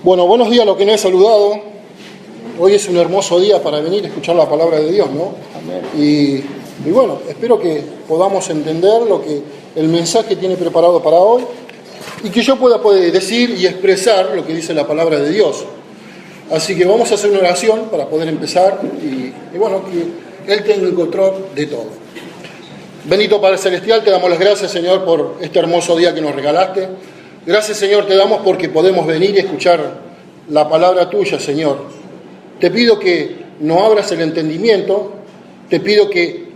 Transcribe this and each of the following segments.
Bueno, buenos días a los que no he saludado. Hoy es un hermoso día para venir a escuchar la palabra de Dios, ¿no? Amén. Y bueno, espero que podamos entender lo que el mensaje tiene preparado para hoy y que yo pueda decir y expresar lo que dice la palabra de Dios. Así que vamos a hacer una oración para poder empezar y bueno, que Él tenga el control de todo. Bendito Padre Celestial, te damos las gracias, Señor, por este hermoso día que nos regalaste. Gracias, Señor, te damos porque podemos venir y escuchar la palabra tuya, Señor. Te pido que no abras el entendimiento, te pido que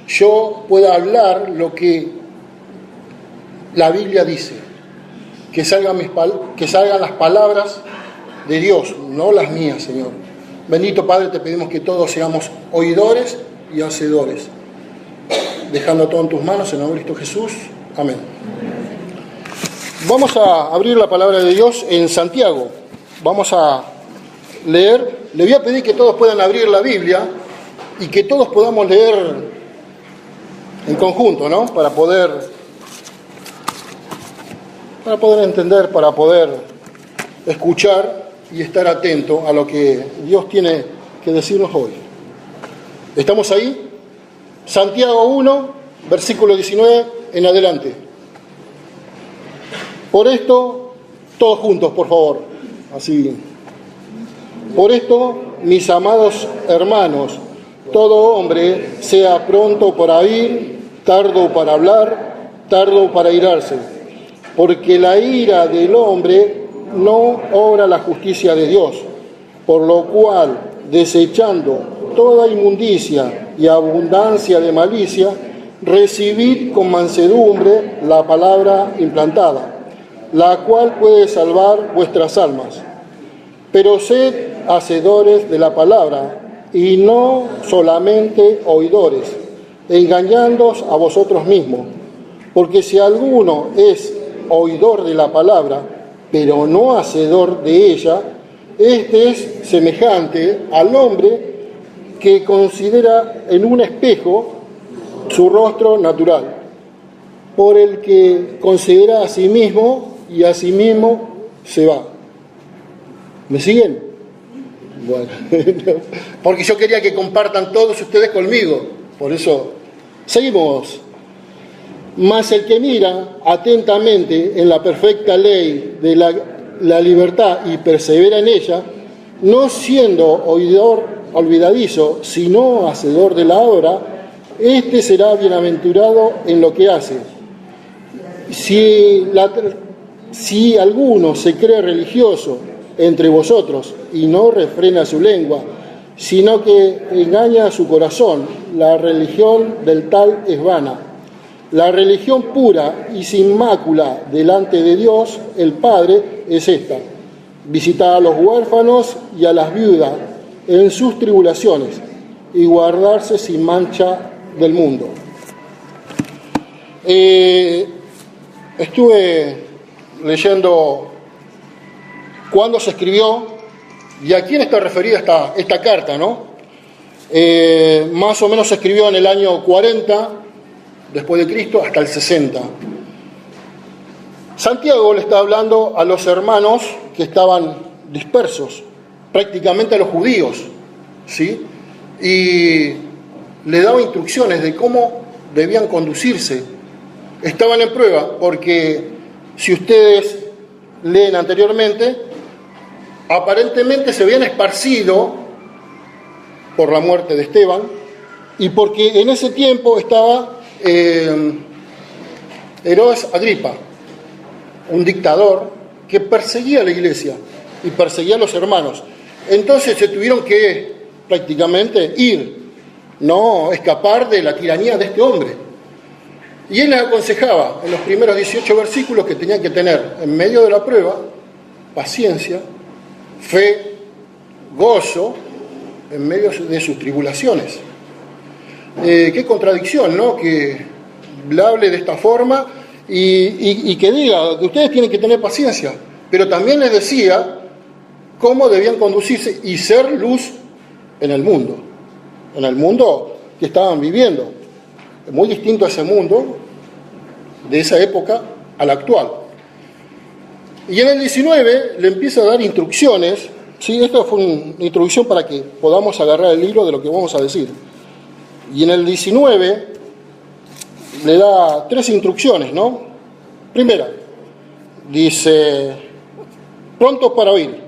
yo pueda hablar lo que la Biblia dice, que salgan las palabras de Dios, no las mías, Señor. Bendito Padre, te pedimos que todos seamos oidores y hacedores. Dejando todo en tus manos, en el nombre de Cristo Jesús. Amén. Vamos a abrir la palabra de Dios en Santiago. Vamos a leer. Le voy a pedir que todos puedan abrir la Biblia y que todos podamos leer en conjunto, ¿no? Para poder entender, para poder escuchar y estar atento a lo que Dios tiene que decirnos hoy. ¿Estamos ahí? Santiago 1, versículo 19 en adelante. Por esto, todos juntos, por favor. Así. Por esto, mis amados hermanos, todo hombre sea pronto para oír, tardo para hablar, tardo para airarse, porque la ira del hombre no obra la justicia de Dios, por lo cual, desechando toda inmundicia y abundancia de malicia, recibid con mansedumbre la palabra implantada, la cual puede salvar vuestras almas. Pero sed hacedores de la palabra, y no solamente oidores, engañándoos a vosotros mismos. Porque si alguno es oidor de la palabra, pero no hacedor de ella, este es semejante al hombre que considera en un espejo su rostro natural, por el que considera a sí mismo y a sí mismo se va. ¿Me siguen? Bueno, porque yo quería que compartan todos ustedes conmigo, por eso seguimos. Mas el que mira atentamente en la perfecta ley de la libertad y persevera en ella, no siendo oidor olvidadizo, sino hacedor de la obra, este será bienaventurado en lo que hace. Si alguno se cree religioso entre vosotros y no refrena su lengua, sino que engaña a su corazón, la religión del tal es vana. La religión pura y sin mácula delante de Dios, el Padre, es esta: visitar a los huérfanos y a las viudas en sus tribulaciones y guardarse sin mancha del mundo. Estuve leyendo cuándo se escribió y a quién está referida esta carta, ¿no? Más o menos se escribió en el año 40 después de Cristo hasta el 60. Santiago le está hablando a los hermanos que estaban dispersos, prácticamente a los judíos, ¿sí? Y le daba instrucciones de cómo debían conducirse. Estaban en prueba porque, si ustedes leen anteriormente, aparentemente se habían esparcido por la muerte de Esteban y porque en ese tiempo estaba Herodes Agripa, un dictador que perseguía a la iglesia y perseguía a los hermanos. Entonces se tuvieron que prácticamente ir, no escapar de la tiranía de este hombre. Y él les aconsejaba en los primeros 18 versículos que tenían que tener en medio de la prueba paciencia, fe, gozo en medio de sus tribulaciones. Qué contradicción, ¿no? Que le hable de esta forma y que diga que ustedes tienen que tener paciencia, pero también les decía cómo debían conducirse y ser luz en el mundo que estaban viviendo. Es muy distinto a ese mundo de esa época al actual. Y en el 19 le empieza a dar instrucciones, ¿sí? Esto fue una introducción para que podamos agarrar el hilo de lo que vamos a decir. Y en el 19 le da 3 instrucciones, ¿no? Primera, dice, prontos para oír.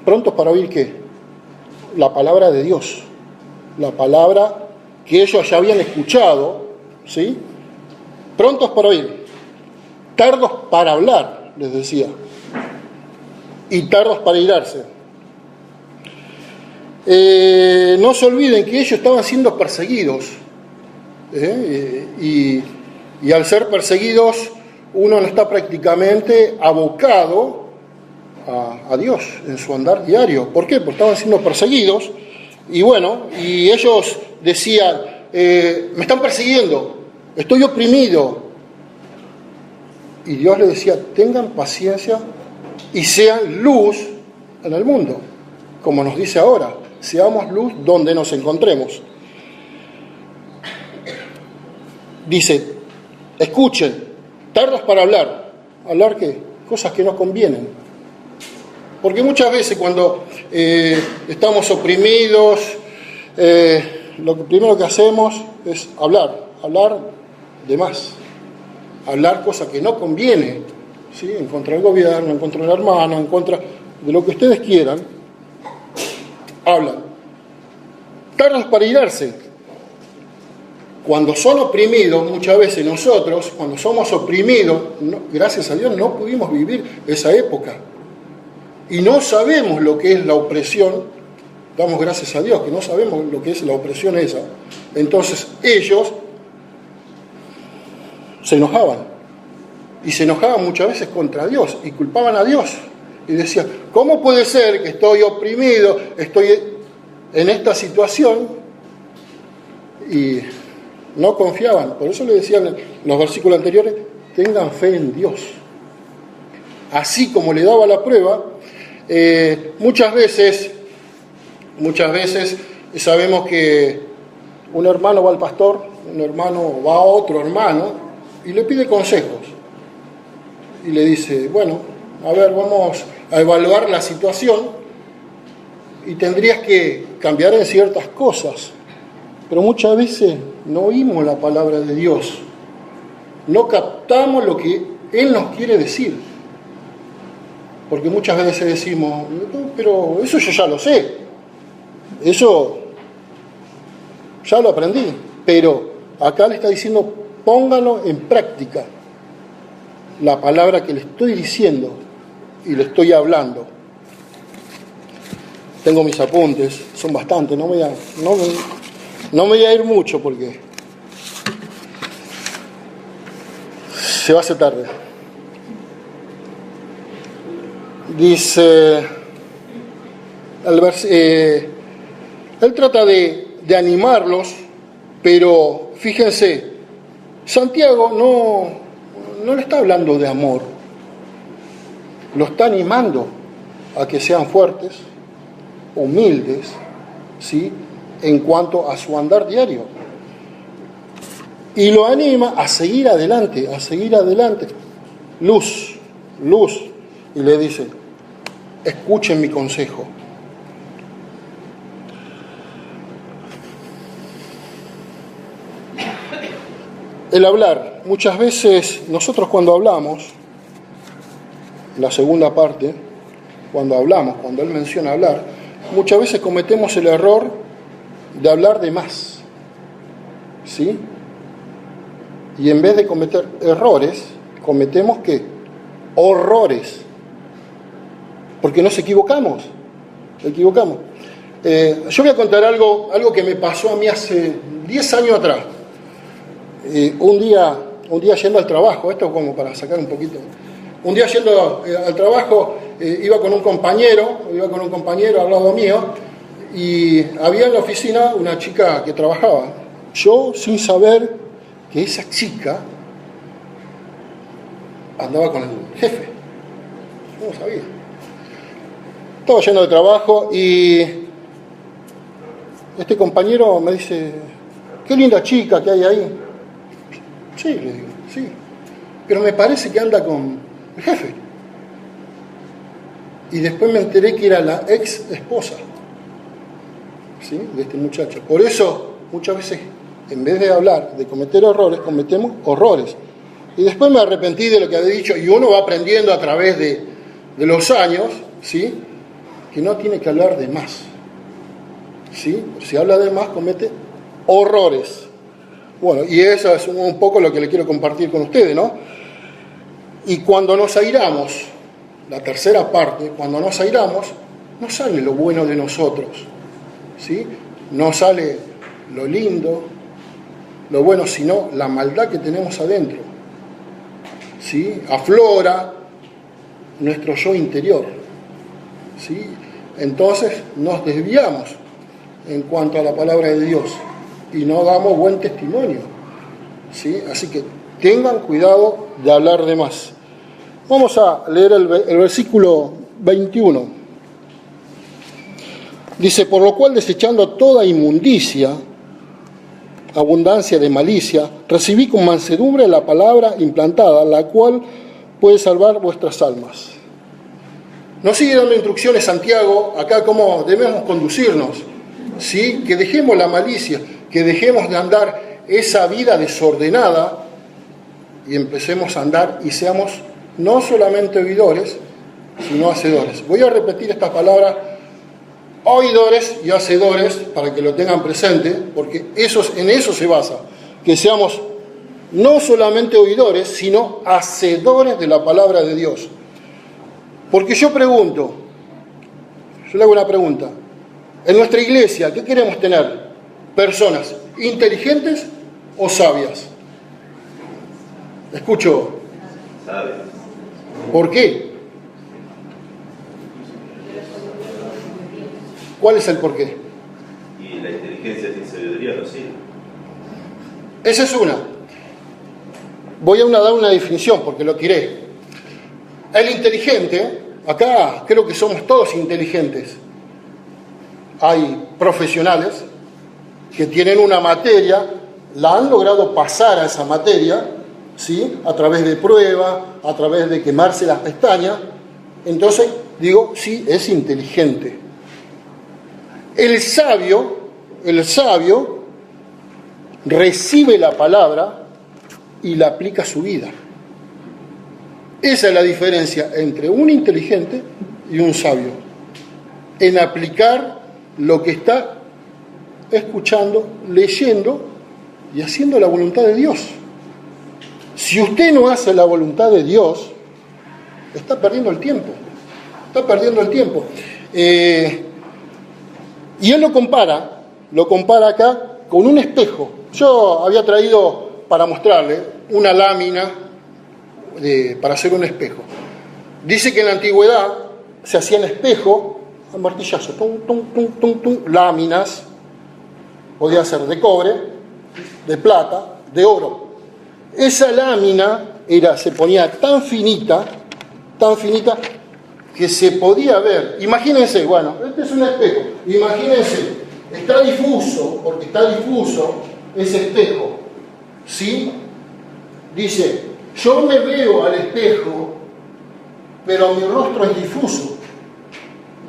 ¿Prontos para oír qué? La palabra de Dios. La palabra que ellos ya habían escuchado, ¿sí? Prontos para oír. Tardos para hablar, les decía. Y tardos para irarse. No se olviden que ellos estaban siendo perseguidos. Y al ser perseguidos, uno no está prácticamente abocado a Dios en su andar diario. ¿Por qué? Porque estaban siendo perseguidos. Y bueno, y ellos decían, me están persiguiendo, estoy oprimido. Y Dios les decía, tengan paciencia y sean luz en el mundo. Como nos dice ahora, seamos luz donde nos encontremos. Dice, escuchen, tardos para hablar. ¿Hablar qué? Cosas que no convienen. Porque muchas veces cuando estamos oprimidos, lo primero que hacemos es hablar de más. Hablar cosas que no conviene, ¿sí? En contra del gobierno, en contra del hermano, en contra de lo que ustedes quieran. Hablan. Tardos para irarse. Cuando son oprimidos, muchas veces nosotros, cuando somos oprimidos, gracias a Dios no pudimos vivir esa época. Y no sabemos lo que es la opresión, damos gracias a Dios que no sabemos lo que es la opresión esa. Entonces ellos se enojaban. Y se enojaban muchas veces contra Dios y culpaban a Dios. Y decían, ¿cómo puede ser que estoy oprimido, estoy en esta situación? Y no confiaban. Por eso le decían en los versículos anteriores, tengan fe en Dios. Así como le daba la prueba, muchas veces sabemos que un hermano va al pastor, un hermano va a otro hermano y le pide consejos. Y le dice, bueno, a ver, vamos a evaluar la situación y tendrías que cambiar en ciertas cosas. Pero muchas veces no oímos la palabra de Dios, no captamos lo que Él nos quiere decir. Porque muchas veces decimos, no, pero eso yo ya lo sé, eso ya lo aprendí, pero acá le está diciendo, póngalo en práctica, la palabra que le estoy diciendo y le estoy hablando. Tengo mis apuntes, son bastantes, no me voy a ir mucho porque se va a hacer tarde. Dice, él trata de animarlos, pero fíjense, Santiago no le está hablando de amor, lo está animando a que sean fuertes, humildes, ¿sí? En cuanto a su andar diario. Y lo anima a seguir adelante, luz. Y le dice, escuchen mi consejo. El hablar, muchas veces nosotros cuando hablamos, la segunda parte, cuando él menciona hablar, muchas veces cometemos el error de hablar de más, ¿sí? Y en vez de cometer errores, cometemos ¿qué? Horrores. Porque nos equivocamos. Yo voy a contar algo que me pasó a mí hace 10 años atrás. Un día yendo al trabajo, esto como para sacar un poquito. Un día yendo al trabajo, iba con un compañero al lado mío, y había en la oficina una chica que trabajaba. Yo, sin saber que esa chica andaba con el jefe. Yo no sabía. Estaba lleno de trabajo y este compañero me dice, qué linda chica que hay ahí. Sí, le digo, sí. Pero me parece que anda con el jefe. Y después me enteré que era la ex esposa, ¿sí?, de este muchacho. Por eso, muchas veces, en vez de hablar de cometer errores, cometemos horrores. Y después me arrepentí de lo que había dicho, y uno va aprendiendo a través de los años, ¿sí?, que no tiene que hablar de más. ¿Sí? Si habla de más, comete horrores. Bueno, y eso es un poco lo que le quiero compartir con ustedes, ¿no? Y cuando nos airamos, la tercera parte, cuando nos airamos, no sale lo bueno de nosotros, ¿sí? No sale lo lindo, lo bueno, sino la maldad que tenemos adentro, ¿sí? Aflora nuestro yo interior, ¿sí? Entonces nos desviamos en cuanto a la palabra de Dios y no damos buen testimonio, ¿sí? Así que tengan cuidado de hablar de más. Vamos a leer el versículo 21. Dice: por lo cual, desechando toda inmundicia, abundancia de malicia, recibí con mansedumbre la palabra implantada, la cual puede salvar vuestras almas. Nos sigue dando instrucciones Santiago acá cómo debemos conducirnos, ¿sí? Que dejemos la malicia, que dejemos de andar esa vida desordenada y empecemos a andar y seamos no solamente oidores, sino hacedores. Voy a repetir estas palabras: oidores y hacedores, para que lo tengan presente, porque en eso se basa, que seamos no solamente oidores, sino hacedores de la palabra de Dios. Porque yo le hago una pregunta: en nuestra iglesia, ¿qué queremos tener? ¿Personas inteligentes o sabias? Escucho. Sabias. ¿Por qué? ¿Cuál es el porqué? Y la inteligencia sin sabiduría no sirve. Esa es una. Voy a dar una definición porque lo tiré. El inteligente, acá creo que somos todos inteligentes. Hay profesionales que tienen una materia, la han logrado pasar a esa materia, ¿sí?, a través de prueba, a través de quemarse las pestañas. Entonces digo, sí, es inteligente. El sabio recibe la palabra y la aplica a su vida. Esa es la diferencia entre un inteligente y un sabio, en aplicar lo que está escuchando, leyendo y haciendo la voluntad de Dios. Si usted no hace la voluntad de Dios, está perdiendo el tiempo. Y él lo compara acá con un espejo. Yo había traído para mostrarle una lámina para hacer un espejo. Dice que en la antigüedad se hacían espejo a martillazo, láminas, podía ser de cobre, de plata, de oro. Esa lámina se ponía tan finita, que se podía ver. Imagínense, bueno, este es un espejo, imagínense, está difuso ese espejo, ¿sí? Dice, yo me veo al espejo, pero mi rostro es difuso,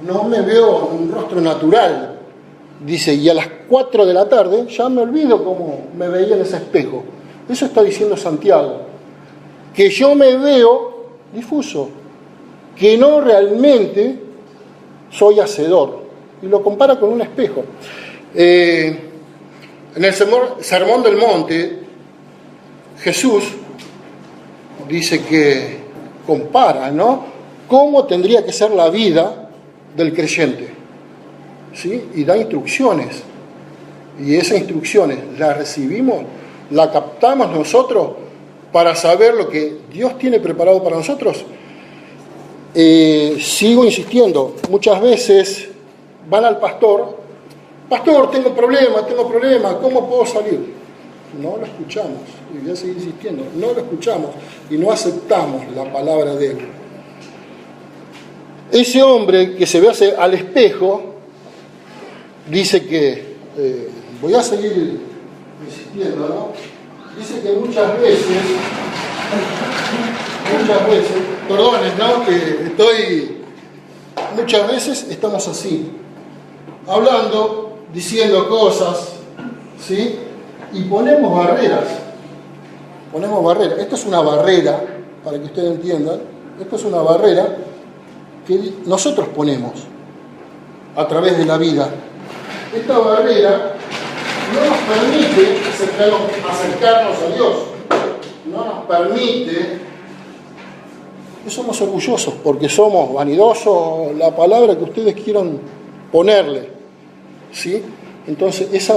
no me veo un rostro natural. Dice, y a las 4 de la tarde ya me olvido cómo me veía en ese espejo. Eso está diciendo Santiago, que yo me veo difuso, que no realmente soy hacedor. Y lo compara con un espejo. En el Sermón del Monte, Jesús dice que compara, ¿no?, cómo tendría que ser la vida del creyente, ¿sí? Y da instrucciones. Y esas instrucciones las recibimos, las captamos nosotros para saber lo que Dios tiene preparado para nosotros. Sigo insistiendo, muchas veces van al pastor, tengo problemas, ¿cómo puedo salir? No lo escuchamos, y voy a seguir insistiendo, no lo escuchamos y no aceptamos la palabra de él. Ese hombre que se ve al espejo dice que, voy a seguir insistiendo, ¿no? Dice que muchas veces perdonen, ¿no? Que muchas veces estamos así, hablando, diciendo cosas, ¿sí? Y ponemos barreras. Esto es una barrera, para que ustedes entiendan, esto es una barrera que nosotros ponemos a través de la vida. Esta barrera no nos permite acercarnos a Dios, no nos permite, que somos orgullosos, porque somos vanidosos, la palabra que ustedes quieran ponerle, ¿sí? Entonces esa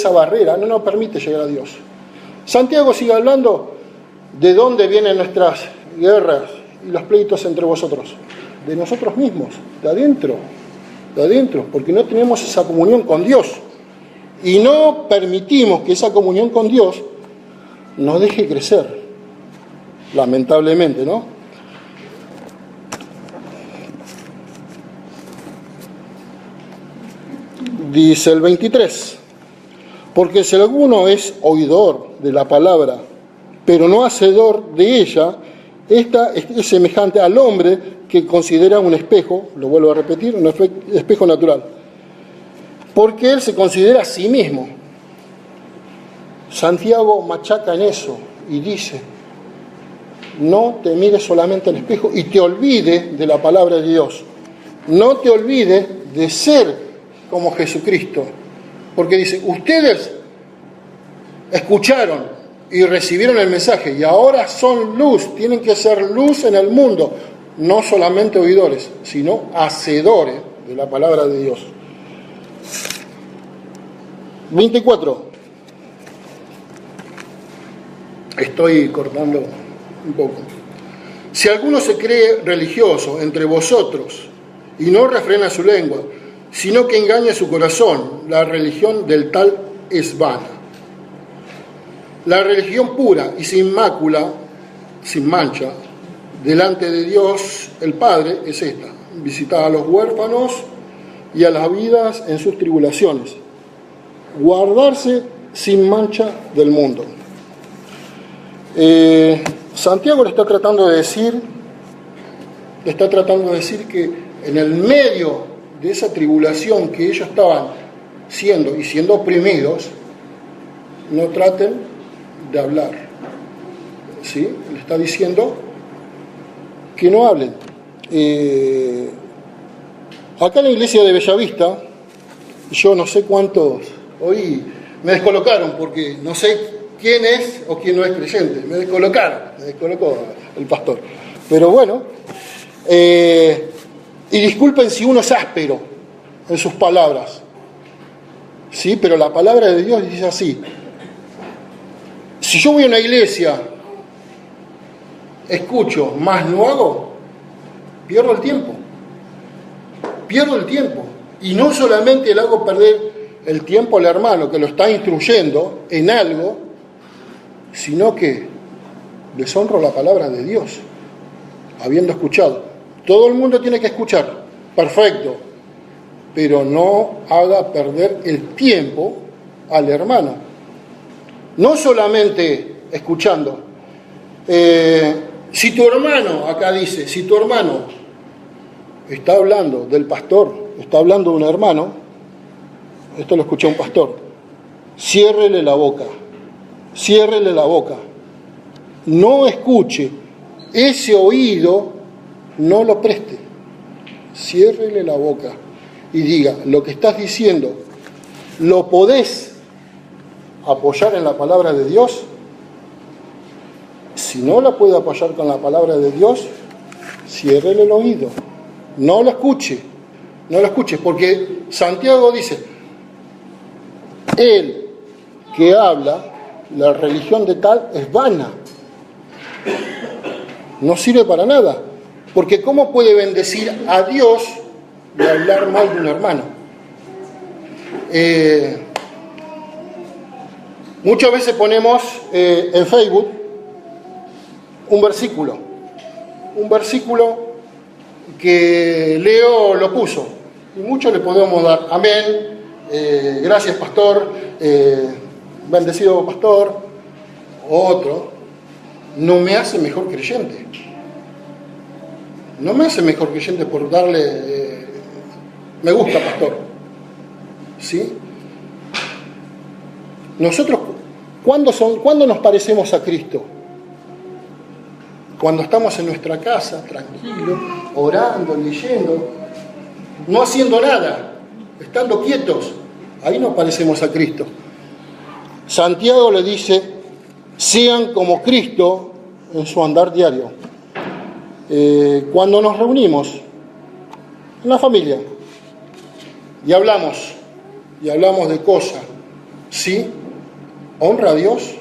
barrera no nos permite llegar a Dios. Santiago sigue hablando de dónde vienen nuestras guerras y los pleitos entre vosotros, de nosotros mismos, de adentro, porque no tenemos esa comunión con Dios y no permitimos que esa comunión con Dios nos deje crecer, lamentablemente, ¿no? Dice el 23, porque si alguno es oidor de la palabra, pero no hacedor de ella, esta es semejante al hombre que considera un espejo, lo vuelvo a repetir, un espejo natural, porque él se considera a sí mismo. Santiago machaca en eso y dice, no te mires solamente al espejo y te olvides de la palabra de Dios, no te olvides de ser como Jesucristo, porque dice, ustedes escucharon y recibieron el mensaje y ahora son luz, tienen que ser luz en el mundo, no solamente oidores, sino hacedores de la palabra de Dios. 24. Estoy cortando un poco. Si alguno se cree religioso entre vosotros y no refrena su lengua, sino que engaña su corazón, la religión del tal es vana. La religión pura y sin mácula, sin mancha, delante de Dios el Padre es esta: visitar a los huérfanos y a las viudas en sus tribulaciones, guardarse sin mancha del mundo. Santiago le está tratando de decir que en el medio de esa tribulación que ellos estaban siendo oprimidos, no traten de hablar, ¿sí? Le está diciendo que no hablen. Acá en la iglesia de Bellavista, yo no sé cuántos, hoy me descolocaron porque no sé quién es o quién no es creyente, me descolocó el pastor. Pero bueno, y disculpen si uno es áspero en sus palabras, ¿sí? Pero la palabra de Dios dice así: si yo voy a una iglesia, escucho, más no hago, pierdo el tiempo. Y no solamente le hago perder el tiempo al hermano que lo está instruyendo en algo, sino que deshonro la palabra de Dios, habiendo escuchado. Todo el mundo tiene que escuchar, perfecto, pero no haga perder el tiempo al hermano. No solamente escuchando. Si tu hermano, acá dice, si tu hermano está hablando del pastor, está hablando de un hermano, esto lo escuché un pastor, ciérrele la boca, no escuche, ese oído no lo preste, ciérrele la boca y diga, lo que estás diciendo, ¿lo podés apoyar en la palabra de Dios? Si no la puede apoyar con la palabra de Dios, ciérrele el oído, no lo escuche, porque Santiago dice, el que habla, la religión de tal es vana, no sirve para nada, porque ¿cómo puede bendecir a Dios y hablar mal de un hermano? Muchas veces ponemos en Facebook un versículo que Leo lo puso, y muchos le podemos dar amén, gracias pastor, bendecido pastor. Otro no me hace mejor creyente, no me hace mejor creyente por darle me gusta, pastor. ¿Sí? Nosotros, ¿cuándo nos parecemos a Cristo? Cuando estamos en nuestra casa, tranquilos, orando, leyendo, no haciendo nada, estando quietos. Ahí nos parecemos a Cristo. Santiago le dice, sean como Cristo en su andar diario. Cuando nos reunimos en la familia y hablamos de cosas, ¿sí? ¿Honra a Dios?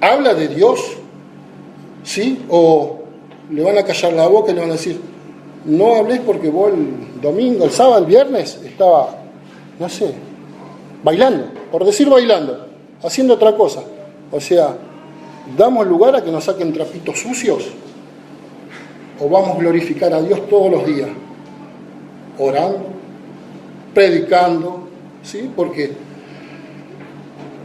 ¿Habla de Dios? ¿Sí? ¿O le van a callar la boca y le van a decir, no hables porque vos el domingo, el sábado, el viernes estaba, no sé, bailando, por decir bailando, haciendo otra cosa? O sea, ¿damos lugar a que nos saquen trapitos sucios? ¿O vamos a glorificar a Dios todos los días? Orando, predicando, ¿sí? Porque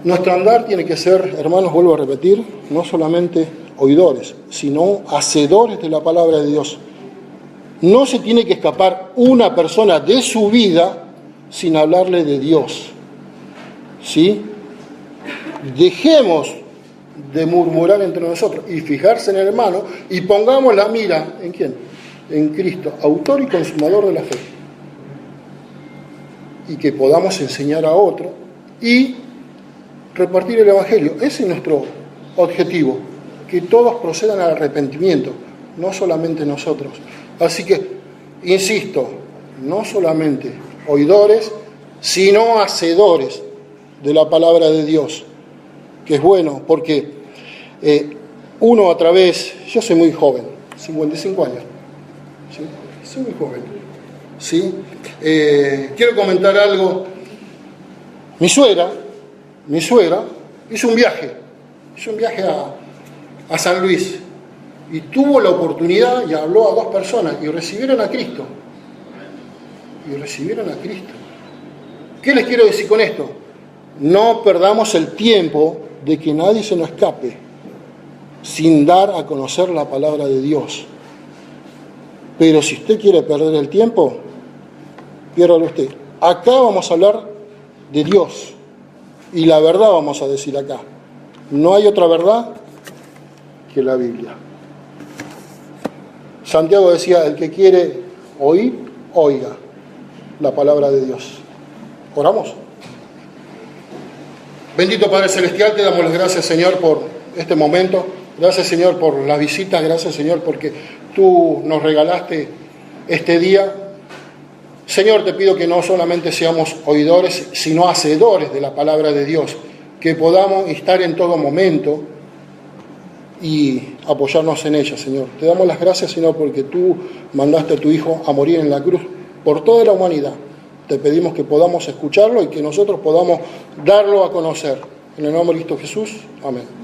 nuestro andar tiene que ser, hermanos, vuelvo a repetir, no solamente oidores, sino hacedores de la palabra de Dios. No se tiene que escapar una persona de su vida sin hablarle de Dios, ¿sí? Dejemos de murmurar entre nosotros y fijarse en el hermano y pongamos la mira, ¿en quién? En Cristo, autor y consumador de la fe. Y que podamos enseñar a otro y repartir el Evangelio. Ese es nuestro objetivo, que todos procedan al arrepentimiento, no solamente nosotros. Así que, insisto, no solamente oidores, sino hacedores de la palabra de Dios, que es bueno, porque uno a través, yo soy muy joven, 55 años, ¿sí? Soy muy joven, ¿sí? Quiero comentar algo. Mi suegra hizo un viaje a San Luis y tuvo la oportunidad y habló a 2 personas y recibieron a Cristo. ¿Qué les quiero decir con esto? No perdamos el tiempo de que nadie se nos escape sin dar a conocer la palabra de Dios. Pero si usted quiere perder el tiempo, piérdalo usted. Acá vamos a hablar de Dios y la verdad vamos a decir acá. No hay otra verdad que la Biblia. Santiago decía, el que quiere oír, oiga la palabra de Dios. ¿Oramos? Bendito Padre Celestial, te damos las gracias, Señor, por este momento. Gracias, Señor, por la visita. Gracias, Señor, porque tú nos regalaste este día. Señor, te pido que no solamente seamos oidores, sino hacedores de la palabra de Dios. Que podamos estar en todo momento y apoyarnos en ella, Señor. Te damos las gracias, Señor, porque tú mandaste a tu Hijo a morir en la cruz por toda la humanidad. Te pedimos que podamos escucharlo y que nosotros podamos darlo a conocer. En el nombre de Cristo Jesús. Amén.